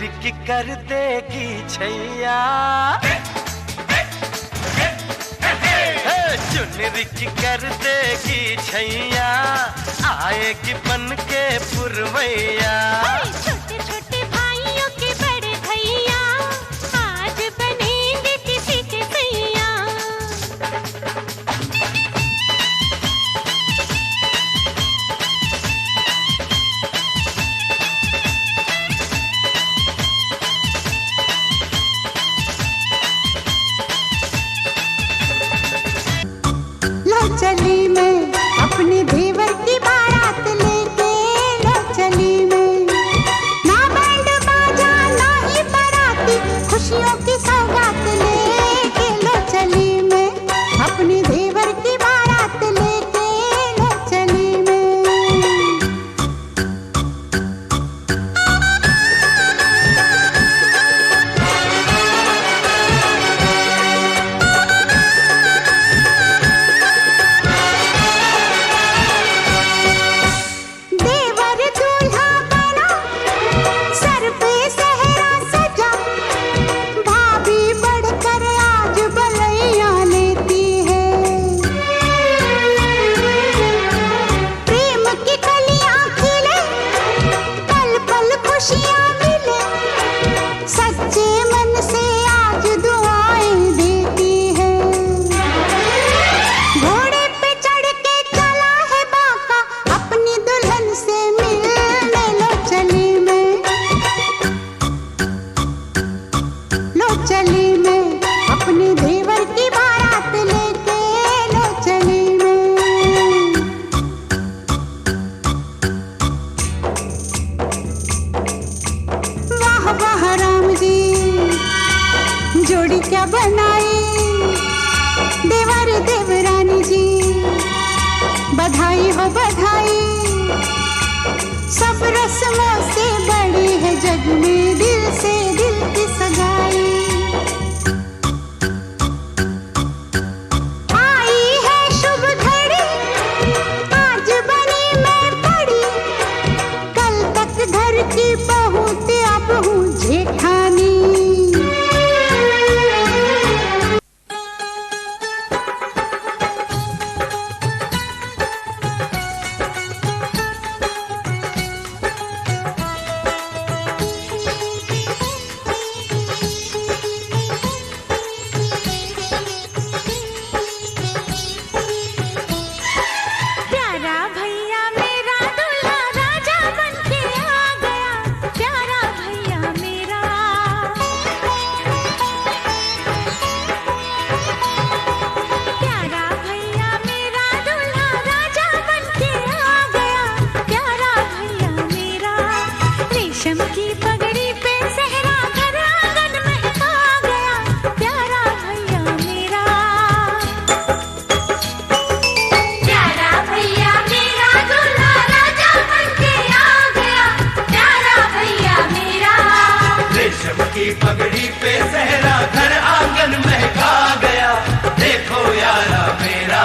रिक कर देगी छैया, चुनरिक कर देगी छैया, आएगी बन के पुरवैया। छोटे छोटे भाइयों के बड़े भैया आज बनेंगे किसी के सैया। चली मैं अपने देवर की बारात लेके, लो चली मैं, ना बैंड बाजा ना ही बाराती, खुशियों की सौगात लेके, लो चली मैं अपने देवर की बारात लेके, लो चली मैं। चली मैं अपने देवर की बारात लेके, लो चली मैं। वाह वाह राम जी जोड़ी क्या बनाई, देवर देवरानी जी बधाई हो बधाई। सब रस्मों से बड़ी है जग में दिल से दिल की सगाई। की बहुत अब हूँ जेठानी। की पगड़ी पे सहरा घर आंगन महका गया, देखो यारा मेरा।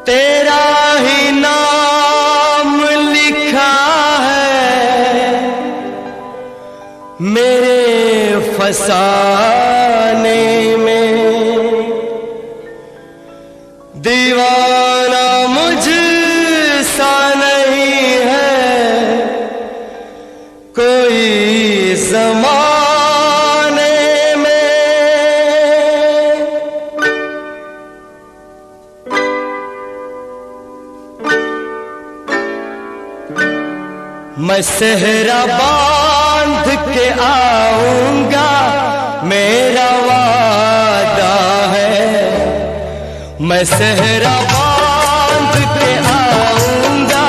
तेरा ही नाम लिखा है मेरे फसाने में, दीवाना मुझसा नहीं है कोई ज़माने में। मैं सेहरा बांध के आऊंगा मेरा वादा है, मैं सेहरा बांध के आऊंगा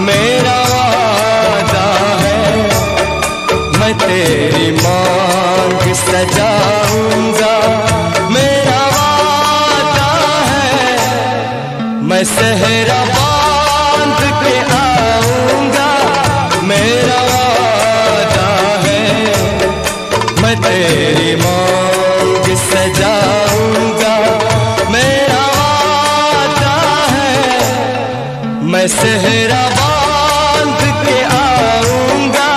मेरा वादा है, मैं तेरी मांग सजाऊंगा मेरा वादा है, मैं सेहरा बांध के आऊंगा मेरा वादा है, मैं तेरी मांग सजाऊंगा मेरा वादा है, मैं सेहरा बांध के आऊंगा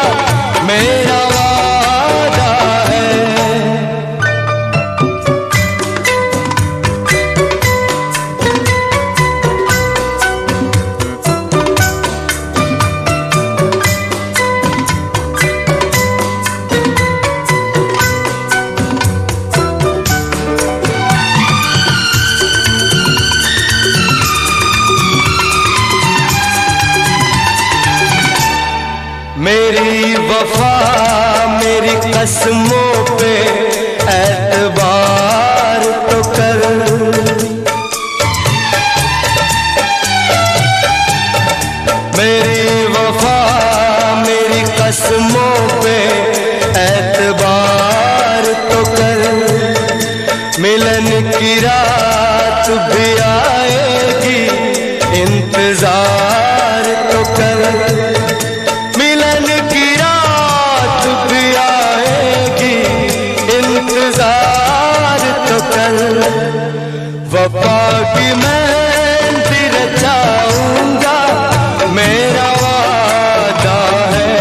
मेरा वादा है। मेरी वफा मेरी कसमों पे एतबार तो कर, मेरी वफा मेरी कसमों पे एतबार तो कर, मिलन की रात भी आएगी इंतजार तो कर, मिलन की रात भी आएगी इंतजार तो कर, वफा की मेहंदी रचाऊंगा मेरा वादा है,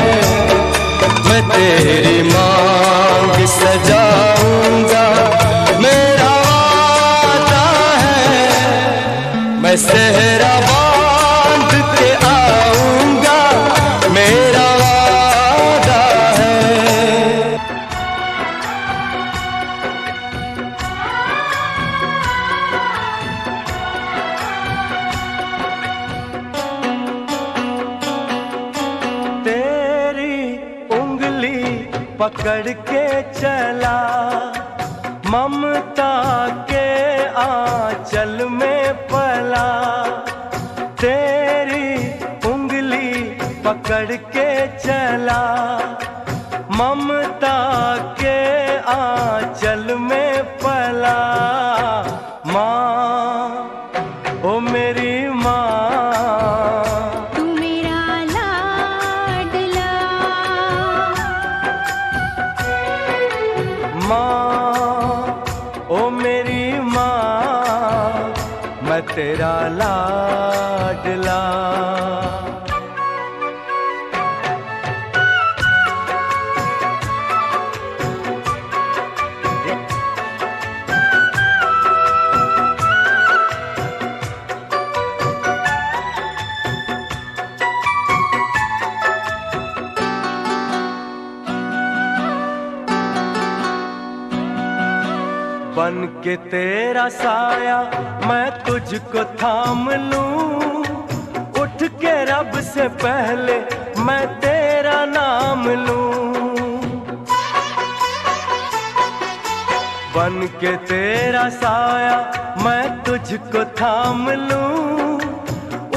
मैं तेरी मांग सजाऊंगा मेरा वादा है, मैं सेहरा बांध के आऊंगा मेरा वादा है। तेरी उंगली पकड़ के चला ममता के आंचल में पला, तेरी उंगली पकड़ के चला ममता के आंचल में पला, माँ ओ मेरी माँ तू मेरा लाडला, माँ ओ मेरी माँ मैं तेरा लाडला। बन के तेरा साया मैं तुझको थाम लूं, उठ के रब से पहले मैं तेरा नाम लूं, बन के तेरा साया मैं तुझको थाम लूं,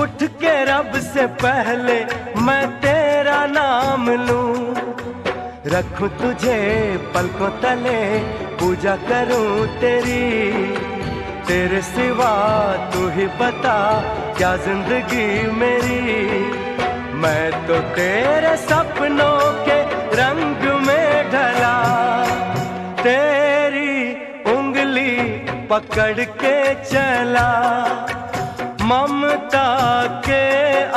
उठ के रब से पहले मैं तेरा नाम लूं, रखूं तुझे पलकों तले पूजा करूं तेरी, तेरे सिवा तू ही बता क्या जिंदगी मेरी, मैं तो तेरे सपनों के रंग में ढला, तेरी उंगली पकड़ के चला, ममता के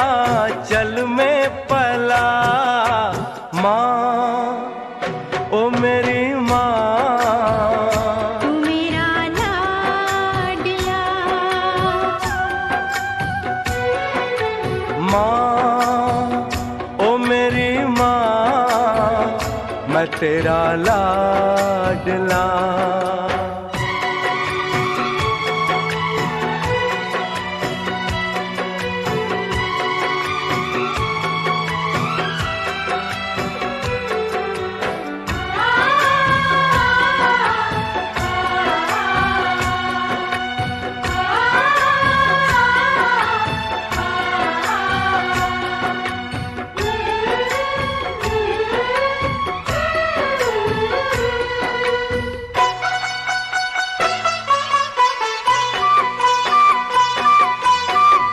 आंचल में पला। माँ ओ मेरी माँ, तू मेरा लाडला। माँ ओ मेरी माँ, मैं तेरा लाडला।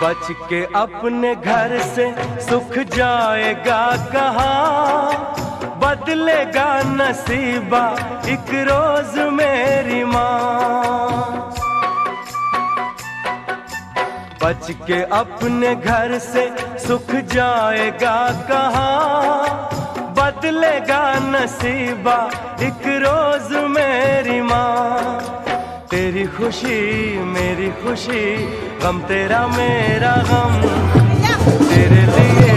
बच के अपने घर से सुख जाएगा कहाँ, बदलेगा नसीबा एक रोज मेरी माँ। बच के अपने घर से सुख जाएगा कहाँ, बदलेगा नसीबा एक रोज मेरी माँ। तेरी खुशी मेरी खुशी, गम तेरा मेरा गम, तेरे लिए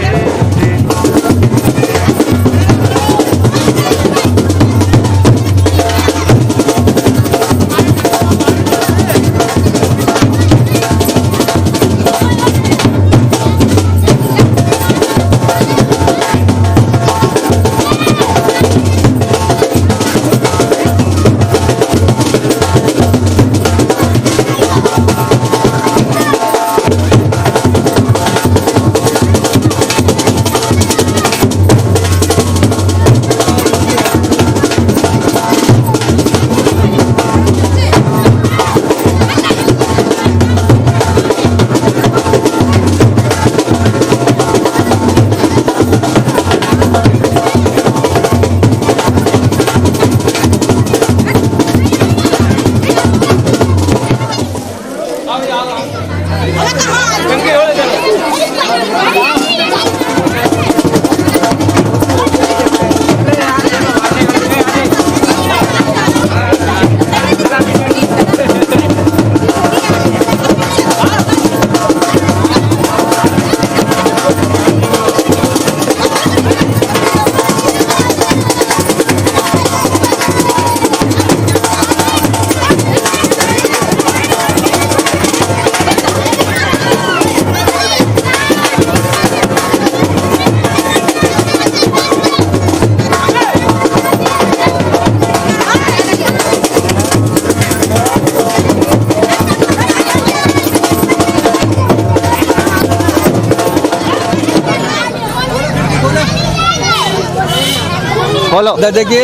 खोलो, देखिए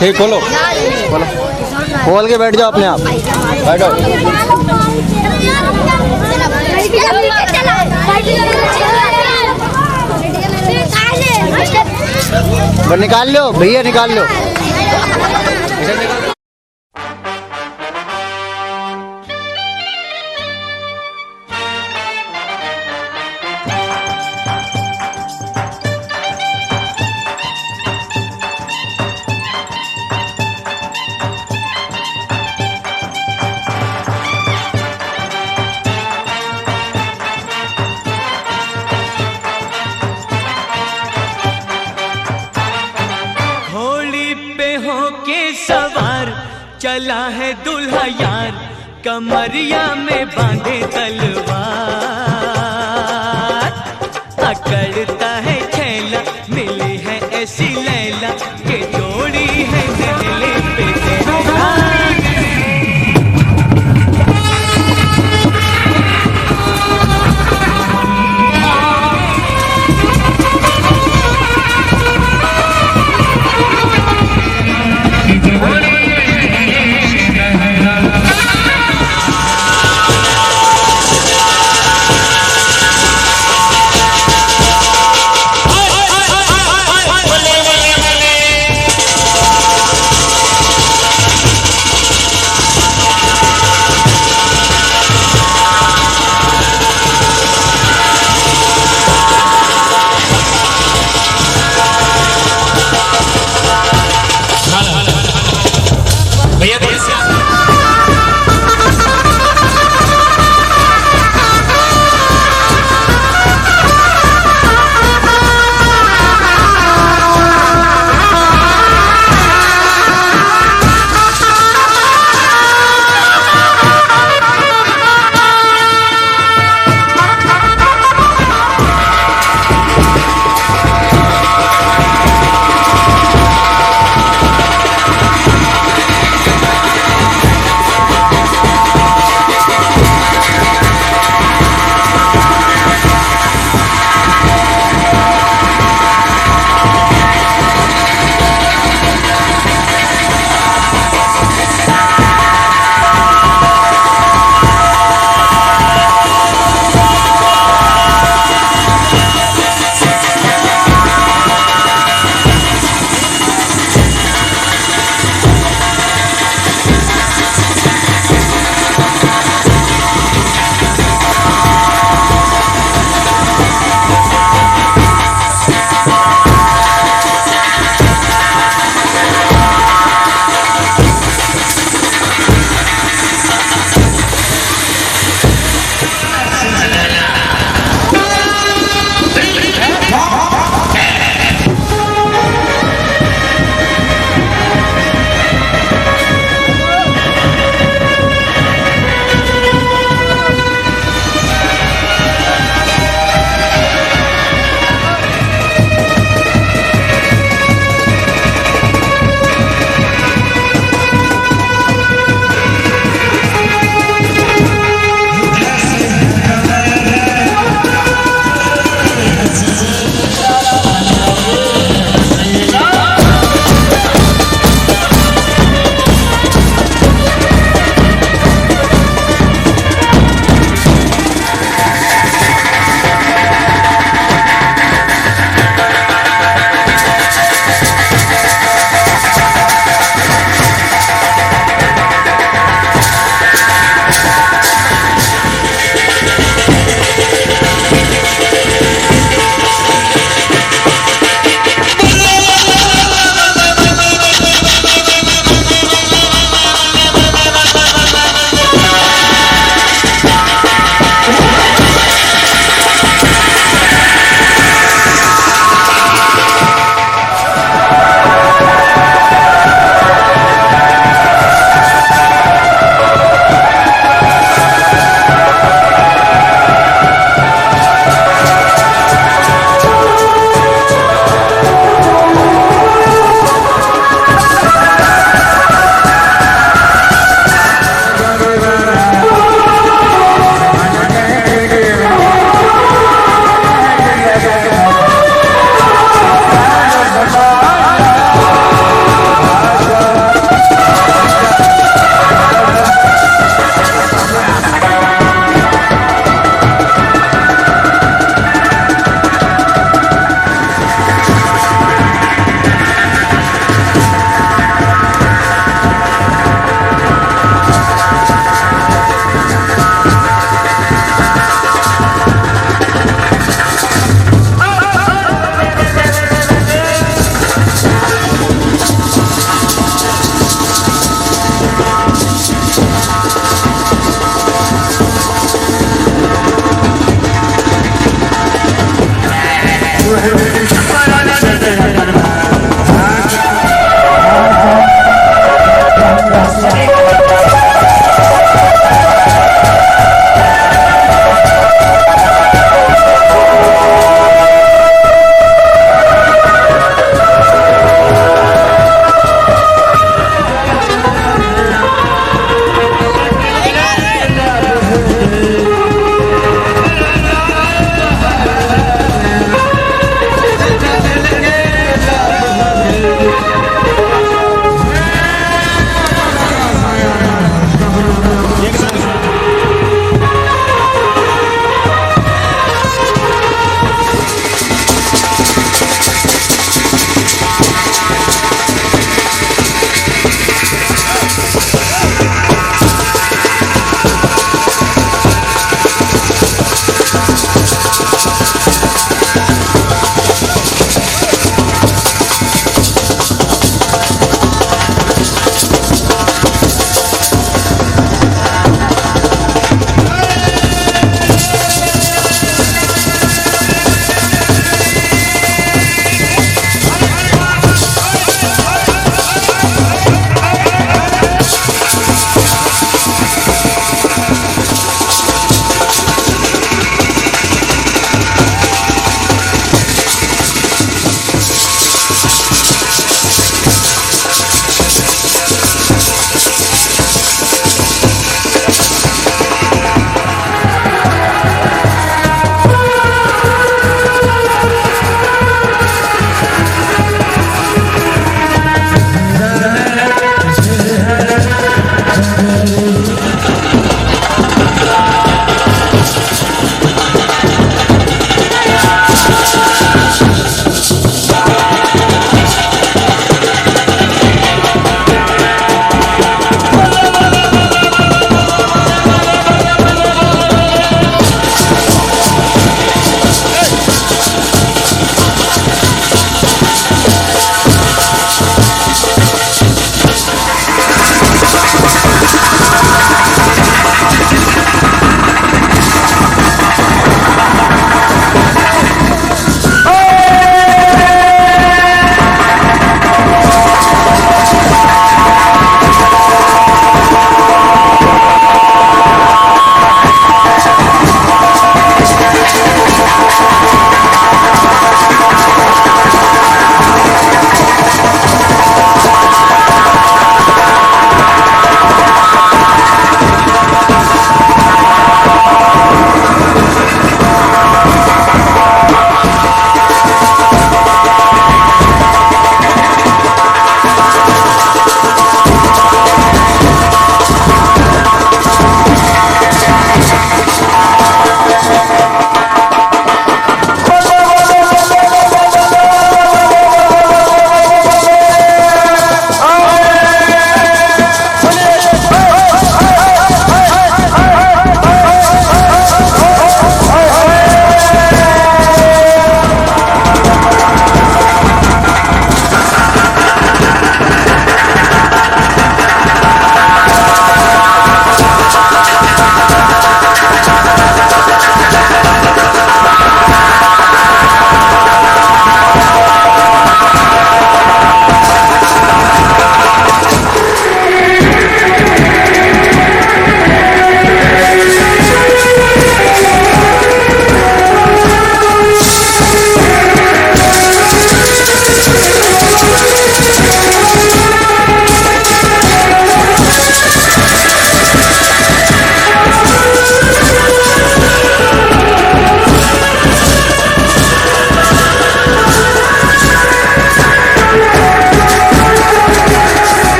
ठीक, खोलो खोलो, खोल के बैठ जाओ अपने आप, बैठो। निकाल लो भैया, निकाल लो। सवार चला है दूल्हा यार, कमरिया में बांधे तलवार, अकड़ता है छैला, मिली है ऐसी लैला के जोड़ी है महले पे लैला।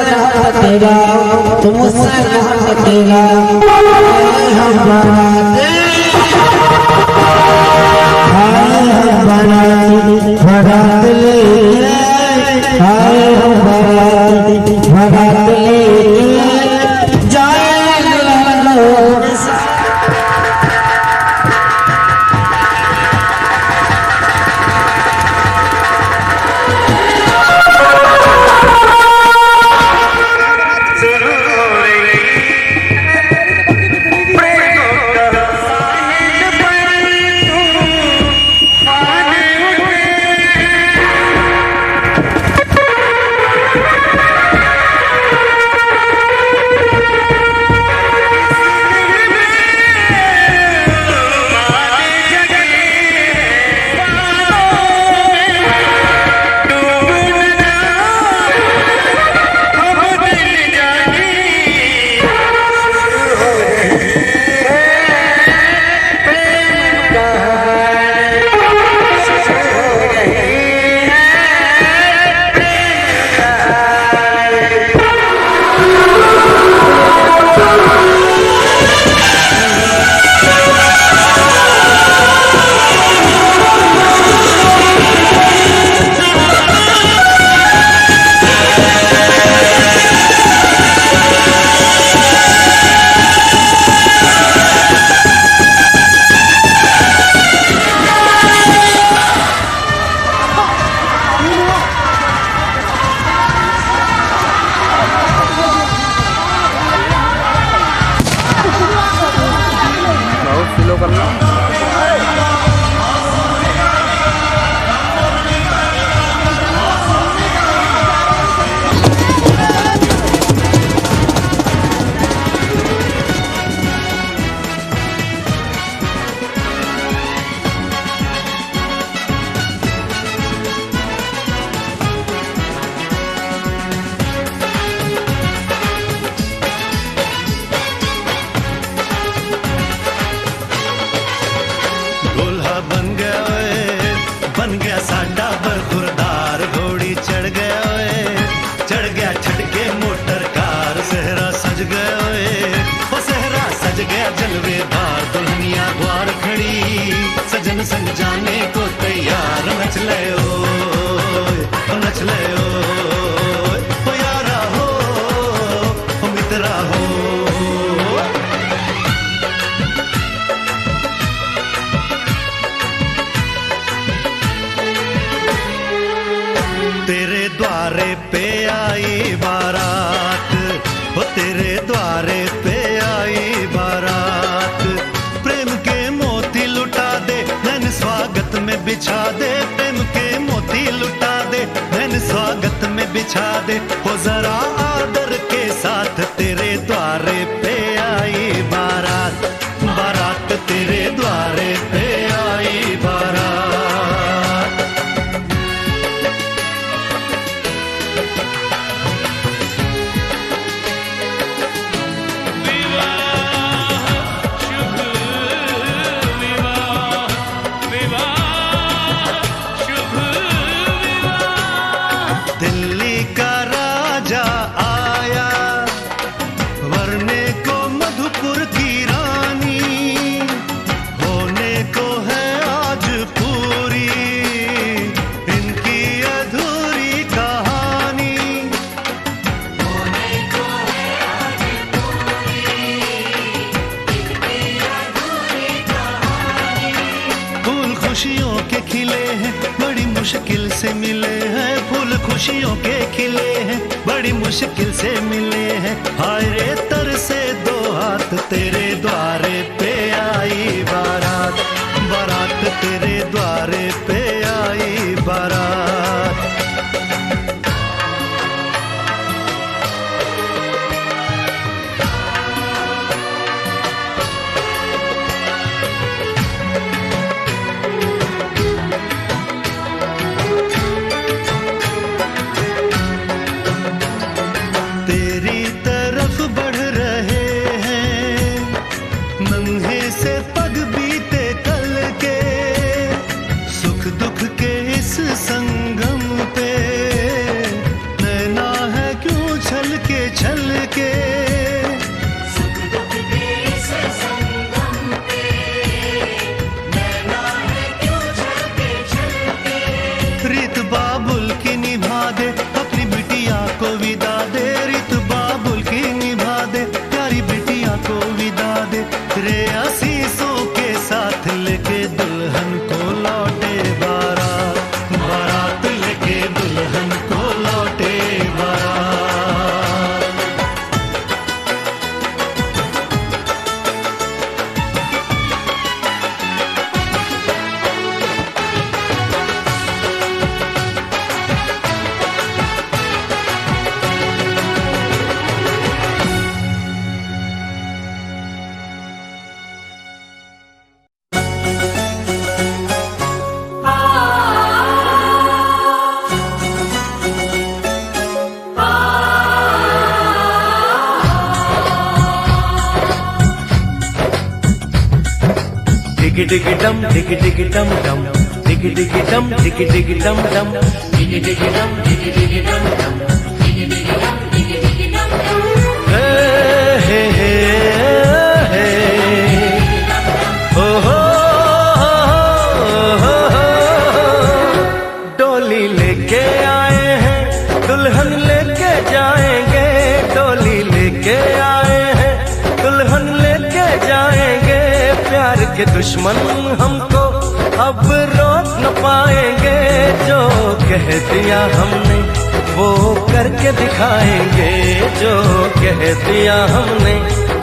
न सकेगा, तू मुझसे न सकेगा। हम बारात बारात लेके आए हम बारात लेके जाएंगे लोग। बन गया साडा बरखुरदार, घोड़ी चढ़ गया ओए, चढ़ गया छटके मोटर कार। सहरा सज गया ओए, ओ सहरा सज गया जलवेदार। दुल्हनिया द्वार खड़ी, सजन संग जाने को तैयार। नच ले ओए, नच ले ओए, ओ यारा हो, ओ मित्रा हो। तेरे द्वारे पे आई बारात, ओ तेरे द्वारे पे आई बारात। प्रेम के मोती लुटा दे, नैन स्वागत में बिछा दे। प्रेम के मोती लुटा दे, नैन स्वागत में बिछा दे। हो जरा आदर के साथ तेरे द्वारे पे आई बारात। बारात तेरे द्वारे पे आई बारात। दिल्ली का राजा आया, वरने को मधुपुर की रानी। होने को है आज पूरी इनकी अधूरी कहानी। होने को है आज पूरी इनकी अधूरी कहानी। फूल खुशियों के खिले हैं, बड़ी मुश्किल से मिले हैं। फूल खुशियों के खिले हैं, बड़ी मुश्किल से मिले हैं। हाय रे तर से दो हाथ, तेरे द्वारे पे आई बारात। बारात तेरे द्वारे पे आई बारात। तेरी तरफ बढ़ रहे हैं नन्हे के छल के रीत बाबुल की निभा दे अपनी बिटिया को विदा दे, रीत बाबुल की निभा दे प्यारी बिटिया को विदा दे, रे आशीषों के साथ लेके दुल्हन को लौटे बारात, बारात लेके दुल्हन को लौटे बारात। Diggy diggy dum, diggy diggy dum dum, diggy diggy dum, diggy diggy dum dum, diggy diggy dum, diggy diggy dum dum, diggy diggy dum, diggy diggy dum dum. Hey hey hey hey, oh ho ho ho, डोली लेके आए हैं, दुल्हन लेके जाएंगे, डोली लेके आए हैं, दुल्हन लेके जाएंगे, प्यार के दुश्मन हमको अब रोक न पाएंगे, जो कह दिया हमने वो करके दिखाएंगे, जो कह दिया हमने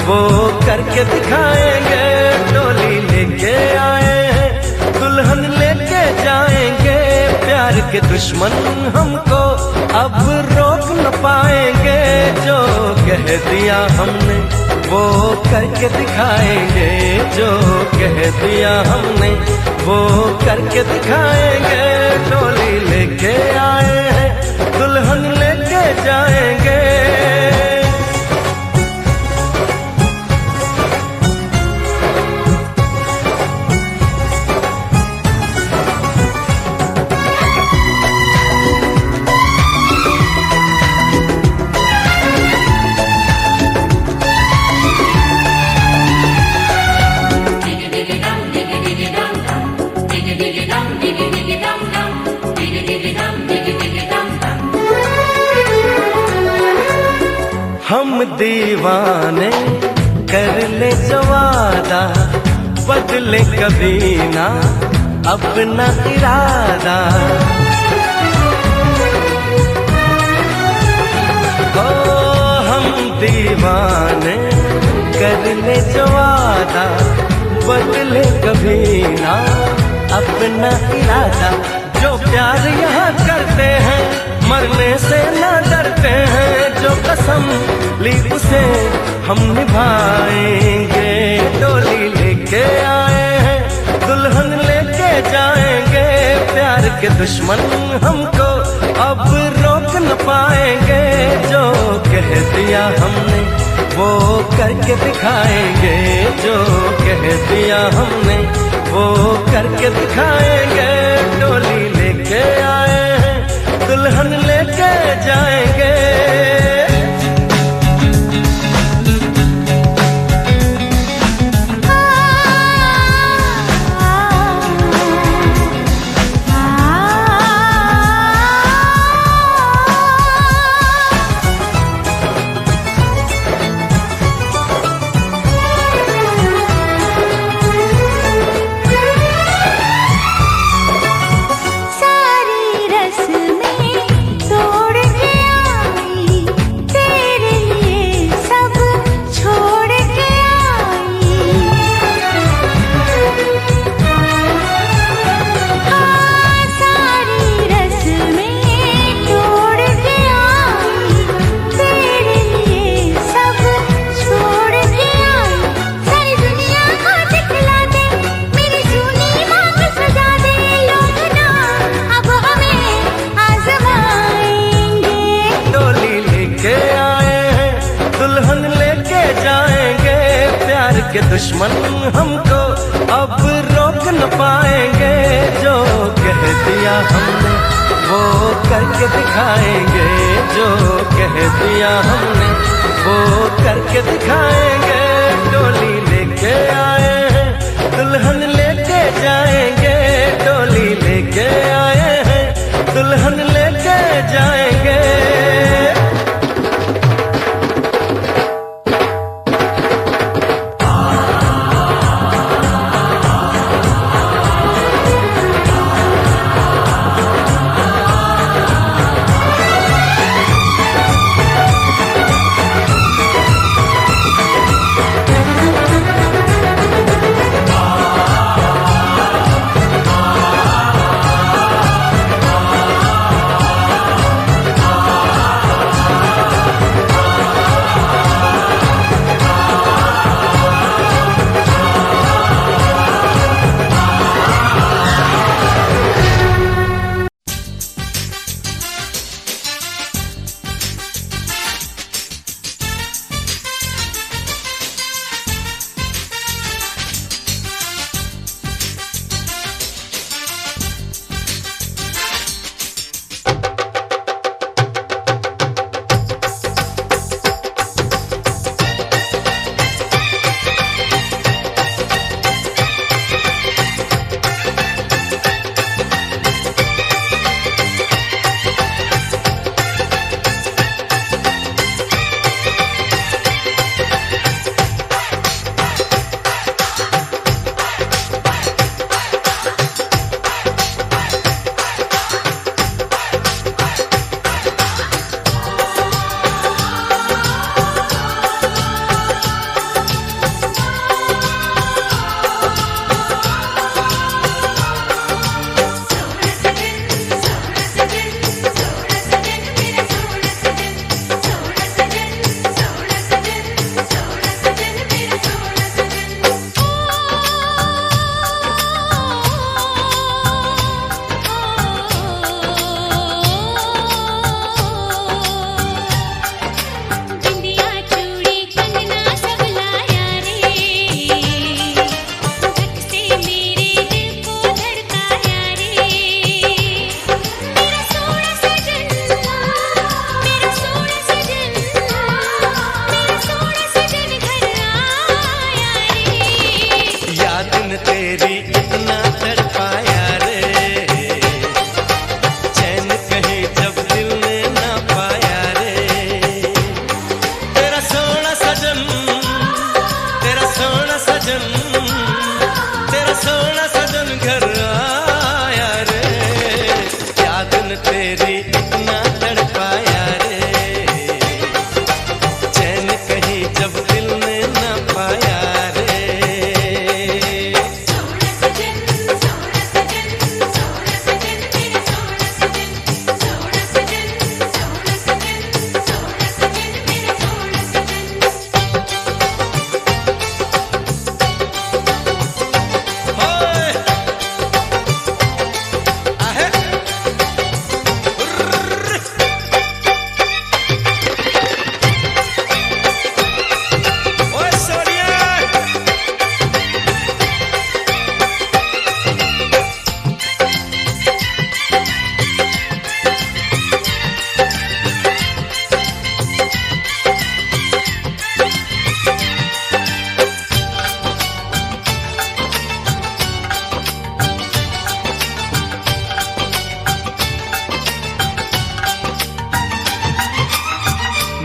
वो करके दिखाएंगे, डोली लेके आए हैं, दुल्हन लेके जाएंगे, प्यार के दुश्मन हमको अब रोक न पाएंगे, जो कह दिया हमने वो करके दिखाएंगे, जो कह दिया हमने वो करके दिखाएंगे, डोली लेके आए हैं, दुल्हन लेके जाएंगे। हम दीवाने कर ले जो वादा, बदले कभी ना अपना इरादा, ओ हम दीवाने कर ले जो वादा, बदले कभी ना अपना इरादा, जो प्यार यहाँ करते हैं मरने से न डरते हैं, जो कसम ली उसे हम निभाएंगे, डोली लेके आए हैं, दुल्हन लेके जाएंगे, प्यार के दुश्मन हमको अब रोक न पाएंगे, जो कह दिया हमने वो करके दिखाएंगे, जो कह दिया हमने वो करके दिखाएंगे, डोली लेके आए हैं, दुल्हन लेके जाएंगे। के दुश्मन हमको अब रोक न पाएंगे, जो कह दिया हमने वो करके दिखाएंगे, जो कह दिया हमने वो करके दिखाएंगे। डोली लेके आए हैं, दुल्हन लेके जाएंगे। डोली लेके आए हैं, दुल्हन लेके जाएंगे।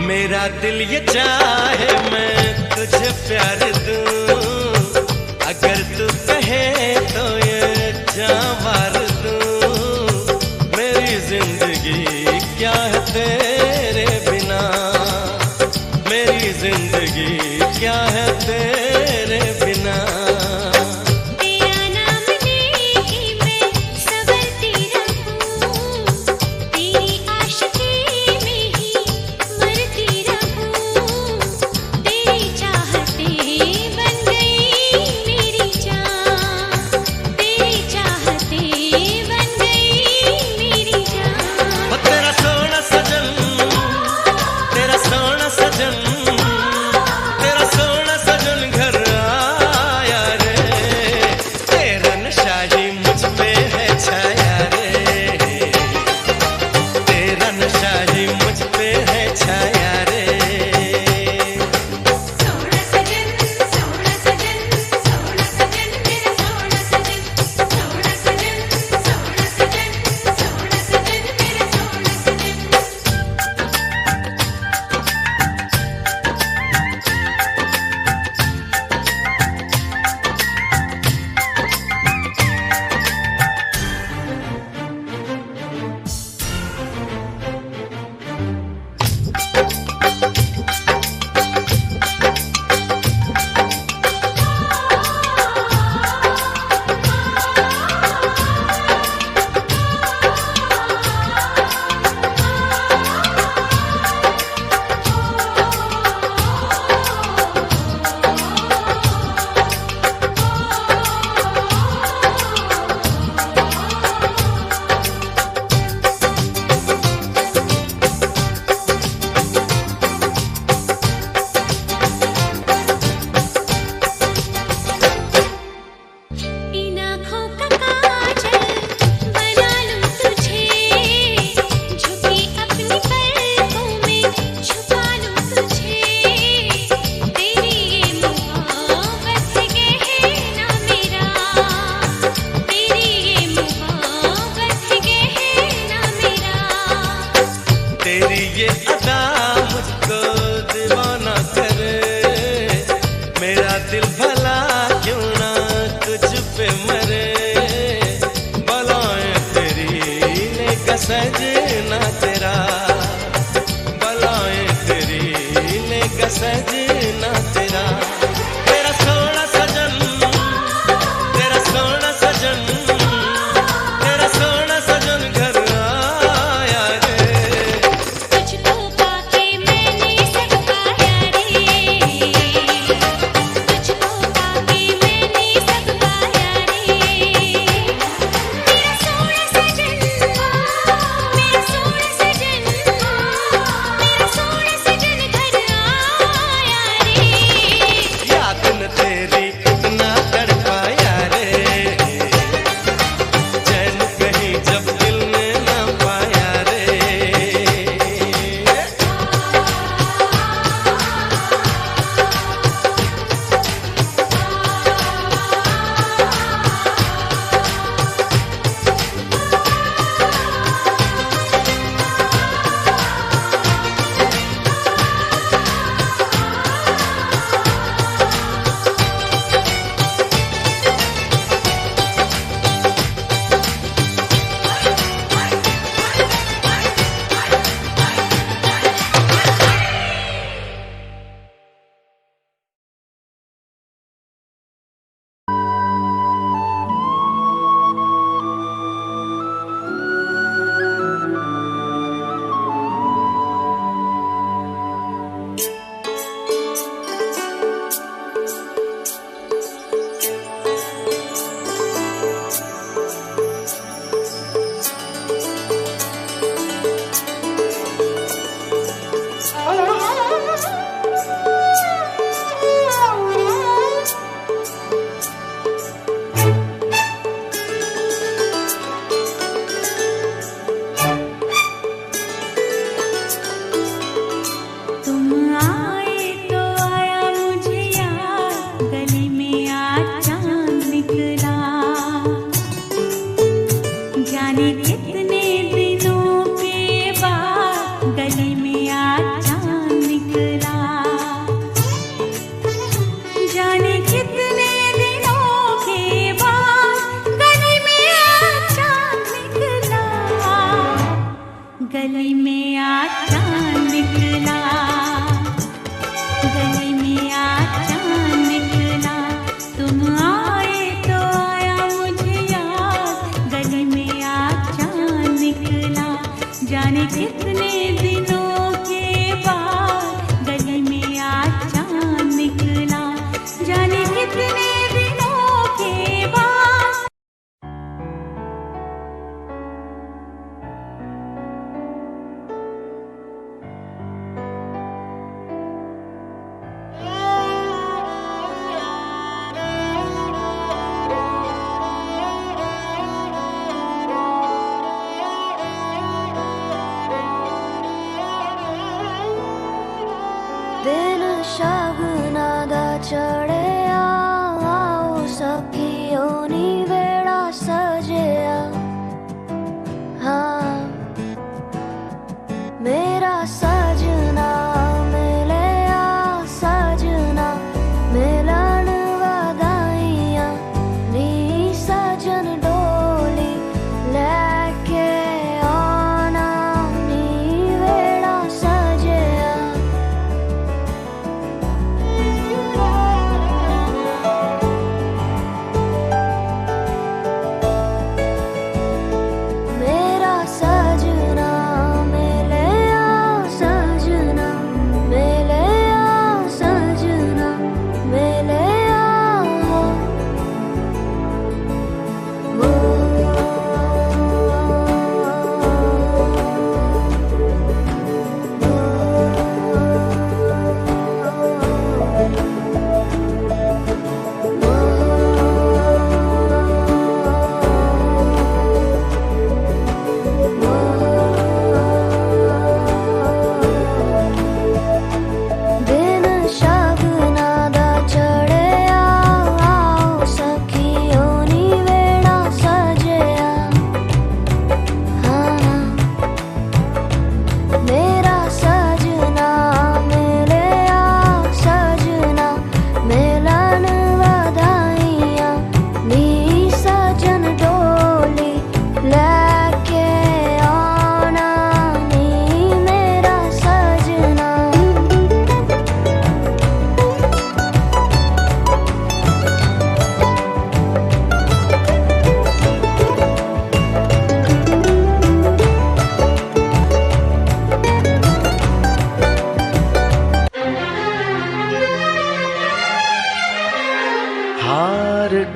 मेरा दिल ये चाहे मैं तुझे प्यार दूं, अगर तू कहे तो ये जान मार दूं। मेरी जिंदगी क्या है तेरे बिना, मेरी जिंदगी क्या है तेरे बिना। सजना तेरा, तेरा सोना सजन, तेरा सोना सजन, तेरा सोना सजन घर आया रे। तुझको पाके मैंने सब पाया रे, तुझको पाके मैंने सब पाया रे। मेरा सोना सजन, मेरा सोना सजन, मेरा सोना सजन घर आया रे। याद न तेरी कितना तड़पाया रे, चैन कहीं जब दिल ने ना पाया रे। तुम आए तो आया मुझे याद, गली में आज चांद निकला। जाने कितने दिनों के बाद गली में आज चांद निकला। जाने कितने दिनों के बाद गली में आज चांद निकला। गली में आज चांद निकला, गली में आज चांद निकला। तुम आए तो आया मुझे याद, गली में आज चांद निकला। जाने कितने दिनों के बाद गली में आज चांद निकला। जाने कितने दिनों के बाद। दिन शगुना दा चढ़िया, आओ सखियों नी वेड़ा सजिया। हाँ मेरा सजना मिलिया, सजना मिलन वधाइयां नी। सजन डोली लेके आना नी वेड़ा सजिया।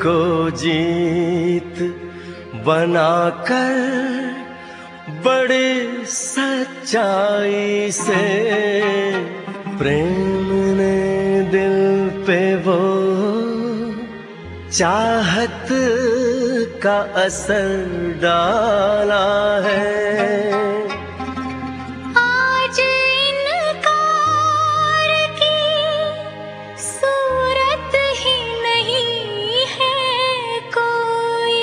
को जीत बनाकर बड़ी सच्चाई से प्रेम ने दिल पे वो चाहत का असर डाला है। आज इनकार की सूरत ही नहीं है कोई,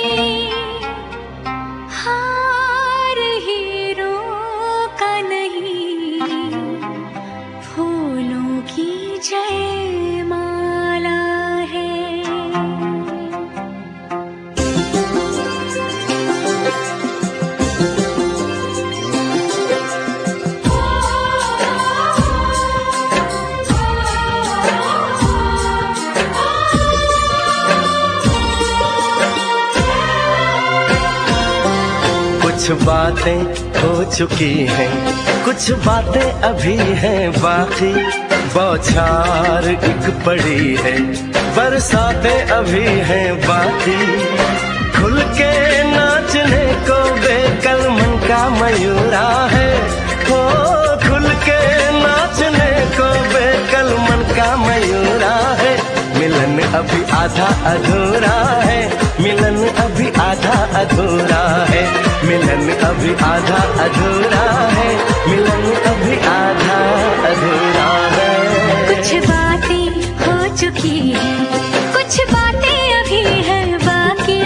हार हीरों का नहीं, फूलों की जयमाला है। कुछ बातें हो चुकी हैं, कुछ बातें अभी हैं बाकी, बौछार एक पड़ी है, बरसातें अभी हैं बाकी। खुल के नाचने को बेकल मन का मयूरा है, हो खुल के नाचने को बेकल मन का मयूरा है। मिलन अभी आधा अधूरा है, मिलन अभी आधा अधूरा है, मिलन अभी आधा अधूरा है, मिलन अभी आधा अधूरा है। कुछ बातें हो चुकी हैं, कुछ बातें अभी हैं बाकी,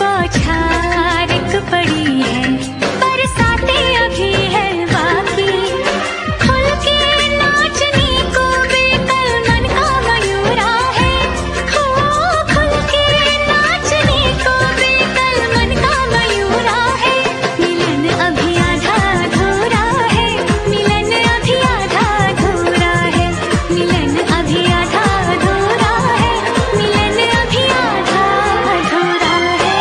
बौछार एक पड़ी है, बरसातें अभी हैं बाकी। खुल के नाचने को बेकल मन का मयूरा है, हो खुल के नाचने को बेकल मन का मयूरा है। मिलन अभी आधा अधूरा है, मिलन अभी आधा अधूरा है, मिलन अभी आधा अधूरा है, मिलन अभी आधा अधूरा है।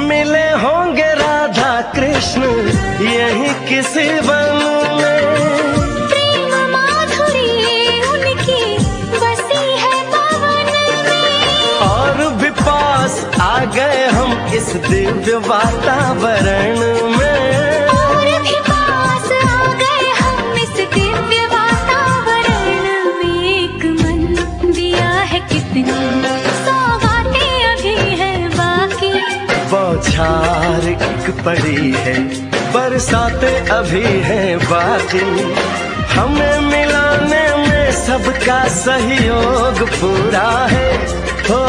मिले होंगे राधा कृष्ण यही किसी वन में, प्रेम माधुरी उनकी बसी है पवन में, और भी पास आ गए हम इस दिव्य वातावरण में। और भी पास आ गए हम इस दिव्य वातावरण में। एक मन दिया है कितनी सौगातें अभी हैं बाकी, बौछार एक पड़ी है, बरसातें अभी हैं बाकी। हमें मिलाने में सबका सहयोग पूरा है, हो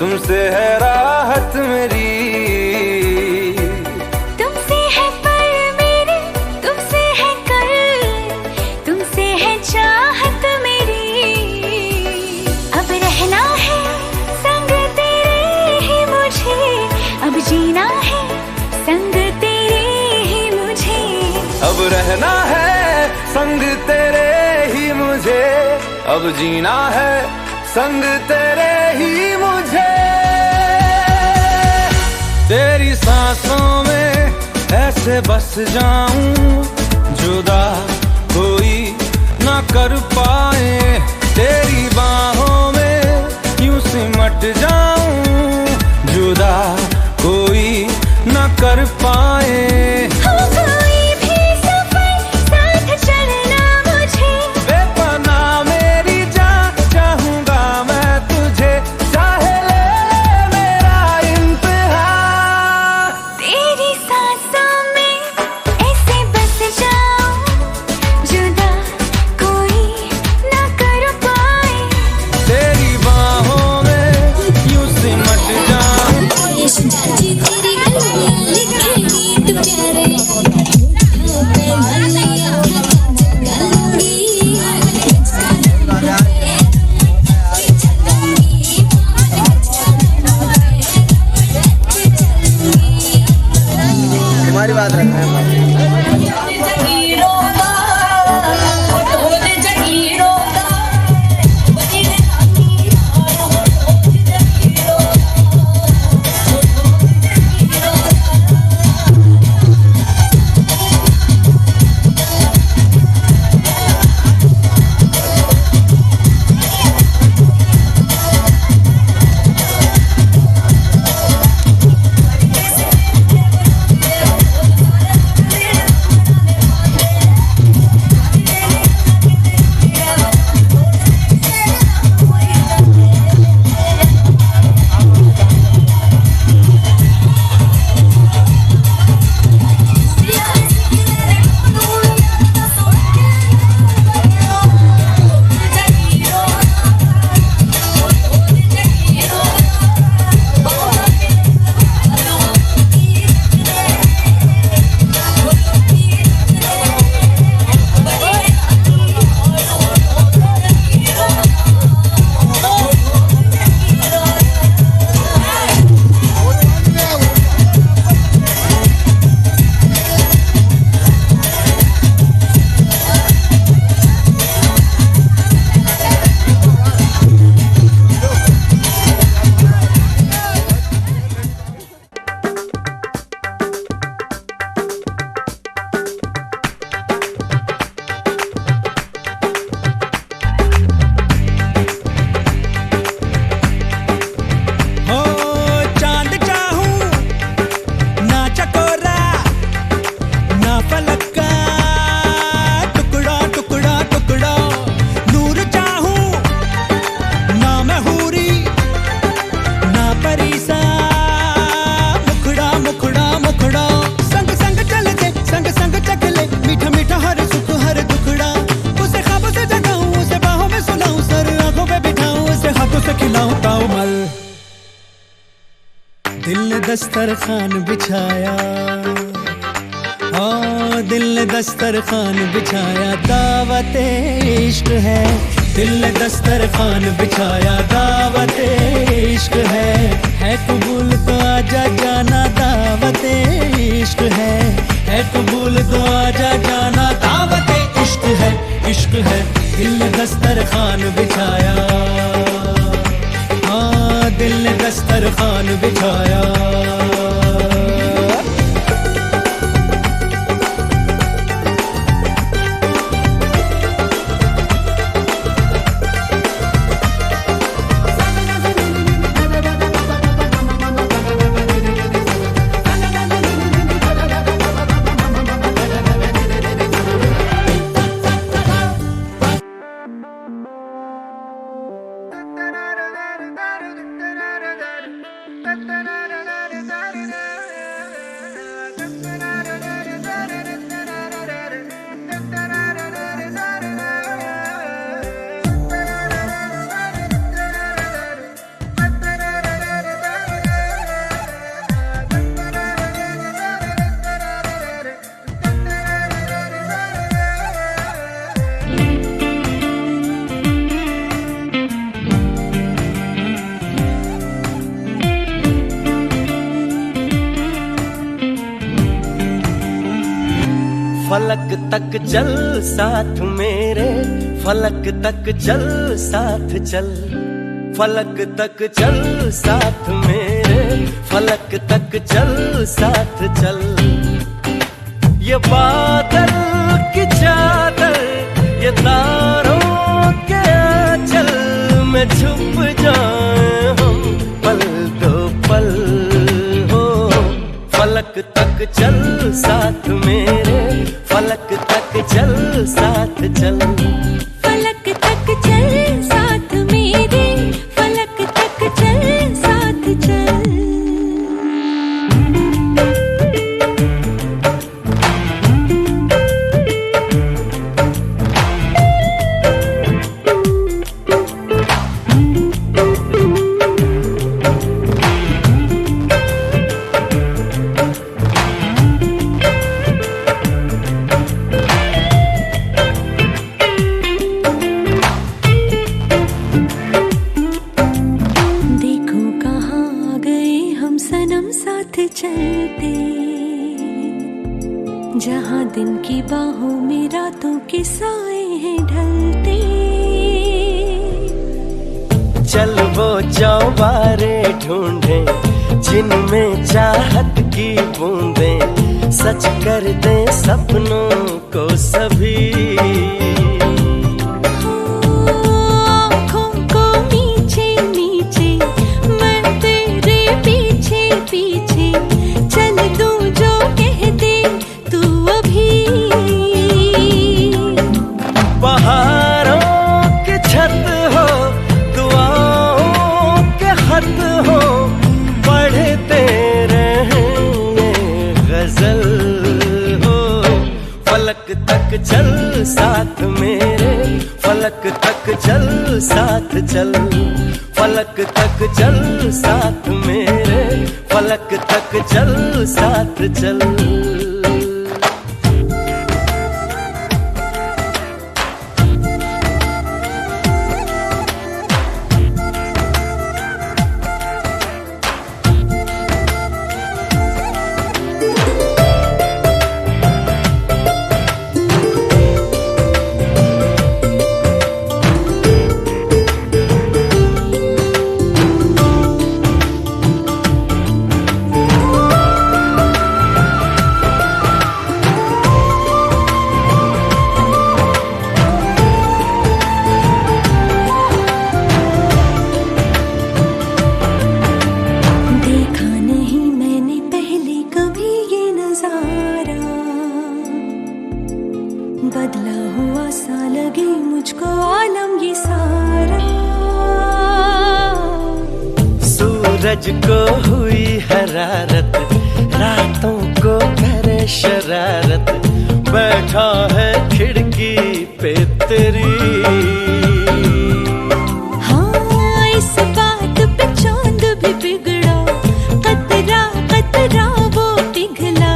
तुमसे है राहत मेरी। तुमसे है पल मेरे, तुमसे है कल, तुमसे है चाहत मेरी। अब रहना है संग तेरे ही मुझे, अब जीना है संग तेरे ही मुझे। अब रहना है संग तेरे ही मुझे, अब जीना है संग तेरे ही मुझे। तेरी सांसों में ऐसे बस जाऊं, जुदा कोई ना कर पाए। तेरी बाहों में यूं सिमट जाऊं, जुदा कोई ना कर पाए। हो कोई भी सफर साथ चलना मुझे, बेपनाह मेरी जान चाहूंगा मैं तुझे, चाहे ले मेरा इंतहा। तेरी सांसों में ऐसे बस जाऊं, जुदा कोई ना कर पाए। तेरी बाहों में यूं सिमट जाऊं। तुम्हारी बात रखना है। दिल ने दस्तरखान बिछाया, हाँ दिल ने दस्तरखान बिछाया, दावत इश्क है। दिल ने दस्तरखान बिछाया, दावत इश्क है कबूल तो आजा जाना, दावत इश्क है कबूल तो आजा जाना, दावत इश्क है, इश्क है। दिल ने दस्तरखान बिछाया, हाँ दिल ने दस्तरखान बिछाया। da da da da da फलक तक चल साथ मेरे, फलक तक चल साथ चल, फलक तक चल साथ मेरे, फलक तक चल साथ चल। ये बादल की चादर, ये तारों के आंचल में छुप जाए हम पल दो पल हो। फलक तक चल साथ मेरे, फलक तक चल साथ चल, फलक तक चल साथ मेरे, फलक तक चल साथ चल। जहाँ दिन की बाहों में रातों के साए हैं ढलते, चल वो चौबारे ढूंढे जिनमें चाहत की बूंदें सच कर दे सपनों को सभी। आँखों को नीचे नीचे मैं तेरे पीछे पीछे चल दूं जो कह दे तू अभी। पहाड़ों की छत हो, दुआओं के खत हो, पढ़ते रहेंगे गजल हो। फलक तक चल साथ मेरे, फलक तक चल साथ चल, फलक तक चल साथ मेरे, फलक तक चल साथ चल। बदला हुआ सा लगे मुझको आलम ये सारा। सूरज को हुई हरारत, रातों को करे शरारत, बैठा है खिड़की पे तेरी। हाँ इस बात पे चांद भी बिगड़ा, कतरा कतरा वो पिघला,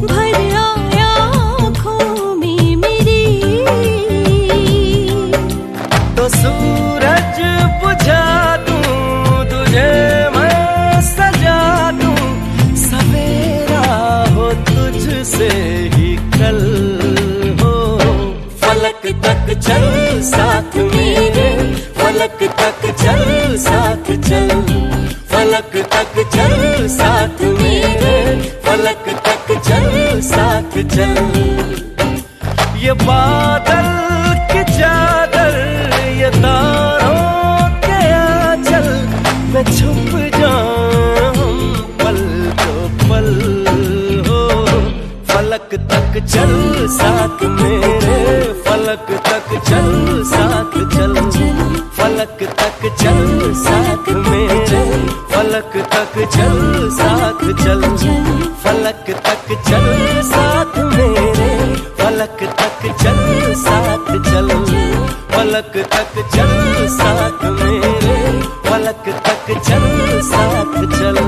भर आया आँखों में मेरी। तो सूरज बुझा दूं तुझे मैं सजा दूं, सवेरा हो तुझसे ही कल हो। फलक तक चल साथ मेरे, फलक तक चल साथ चल, फलक तक चल साथ मेरे, फलक तक चल साथ चल। ये बादल की चादर, ये तारों के आंचल में छुप जाऊं पल तो पल हो। फलक तक चल साथ मेरे, फलक तक चल साथ चल, फलक तक चल साथ मेरे, फलक तक चल साथ चल, फलक तक चल साथ मेरे, फलक तक चल साथ चल, फलक तक चल साथ मेरे, फलक तक चल साथ चल।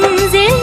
मंजिल